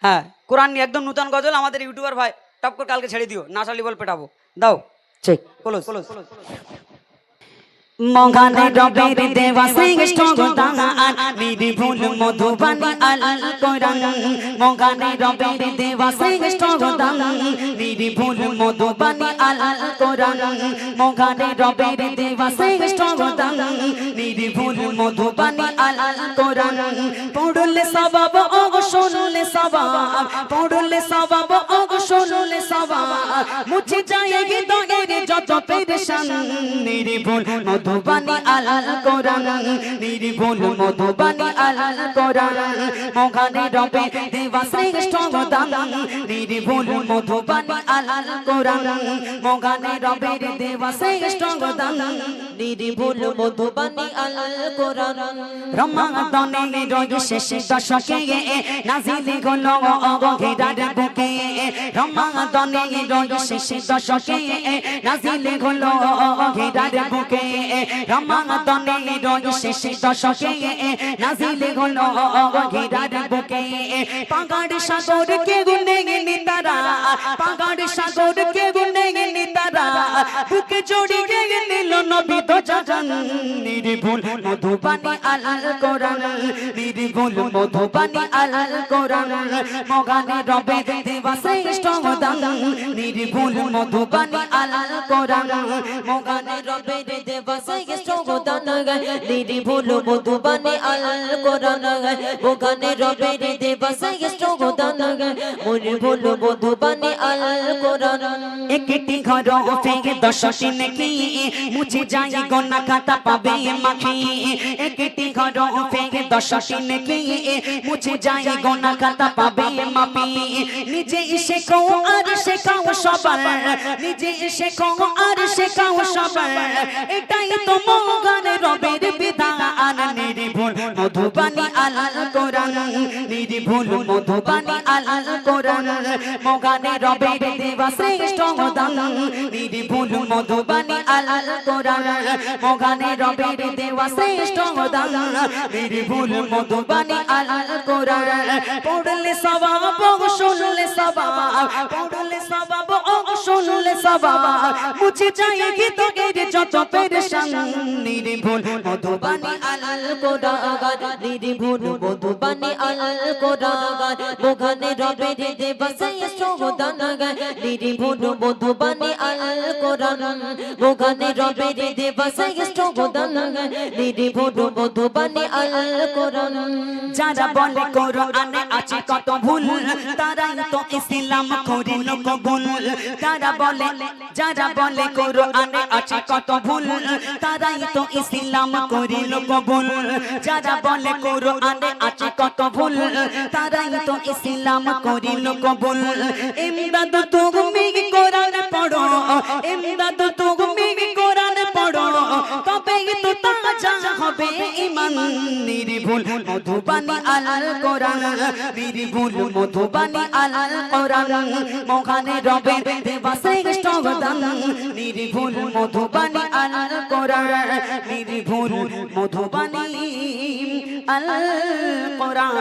হ্যাঁ কোরআন নিয়ে একদম নতুন গজল আমাদের ইউটিউবার ভাই টপ করে কালকে ছেড়ে দিও নাসালি বল পেটাবো দাও ঠিক ক্লোজ মগানে রবের দেওয়া শ্রেষ্ঠ দান নির্ভুল মধুবাণী আল কোরআন মগানে রবের দেওয়া শ্রেষ্ঠ দান নির্ভুল মধুবাণী আল কোরআন মগানে রবের দেওয়া শ্রেষ্ঠ দান নির্ভুল মধুবাণী আল কোরআন পড়লে সওয়াব ও শুনলে সওয়াব পড়লে সওয়াব ও শুনলে সওয়াব মুছে যায় হৃদয়ের যত পেরেশান নির্ভুল মধুবাণী আল কোরআন নির্ভুল মধুবাণী আল কোরআন মগানে রবে দেওয়া শ্রেষ্ঠ দান নির্ভুল মধুবাণী আল কোরআন মগানে রবে দেওয়া শ্রেষ্ঠ দান নির্ভুল মধুবাণী আল কোরআন রমাদানে রোজ শেষ দশকে নাজিল হলো অগহিরার বুকে রমাদানে রোজ শেষ দশকে নাজিল হলো অগহিরার বুকে রমাদানে রোজ শেষ দশকে নাজিল হলো অগহিরার বুকে পাহাড় সাগর কে গুনে নিতারা পাহাড় সাগর কে গুনে নিতারা বুকে জড়িয়ে নিল নবী তো জাগান নির্ভুল মধুবাণী আল কোরআন নির্ভুল মধুবাণী আল কোরআন মগানে রবে দেওয়া শ্রেষ্ঠ দান নির্ভুল মধুবাণী আল কোরআন মগানে রবে দেওয়া শ্রেষ্ঠ দান নির্ভুল মধুবাণী আল কোরআন মগানে রবে দেওয়া শ্রেষ্ঠ দান নির্ভুল মধুবাণী আল কোরআন একটি ঘর থেকে 10টি নেকি মুছে যায় গোনা খাতা পাবে মাখি একটি ঘর থেকে 10টি নেকি মুছে যায় গোনা খাতা পাবে মাপি নিজে এসে কও আর শেখাও সবার নিজে এসে কও আর শেখাও সবার এটাই তো মগানে রবের বিধান নির্ভুল মধুবাণী আল কোরআন নির্ভুল মধুবাণী আল কোরআন মগানে রবের দেওয়া শ্রেষ্ঠ দান নির্ভুল মধুবাণী আল কোরআন মগানে রবের দেওয়া শ্রেষ্ঠ দান নির্ভুল মধুবাণী আল কোরআন পড়লে সওয়াব ও শুনলে সওয়াব পড়লে সওয়াব ও শুনলে সওয়াব মুছে যায় হৃদয়ের যত পেরেশান নির্ভুল মধুবাণী আল কোরআন নির্ভুল মধুবাণী আল কোরআন মগানে রবের দেওয়া শ্রেষ্ঠ দান নির্ভুল মধুবাণী আল কোরআন মগানে রবের দেওয়া শ্রেষ্ঠ দান নির্ভুল মধুবাণী আল কোরআন যারা বলে কোরআনে আছে কত ভুল তারাই তো ইসলাম করিল কবুল যারা বলে কোরআনে আছে কত ভুল তারাই তো ইসলাম করিল কবুল যারা বলে কোরআনে আছে কত ভুল তারাই তো ইসলাম করিল কবুল ইমদাদ তুমি কোরআন পড়ো ইমদাদ তুমি কোরআন পড়ো তবে তো তাজা হবে ঈমান নির্ভুল মধুবাণী আল কোরআন নির্ভুল মধুবাণী আল কোরআন মগানে রবে দেওয়া শ্রেষ্ঠ দান নির্ভুল মধুবাণী আল কোরআন নির্ভুল মধুবাণী আল কোরআন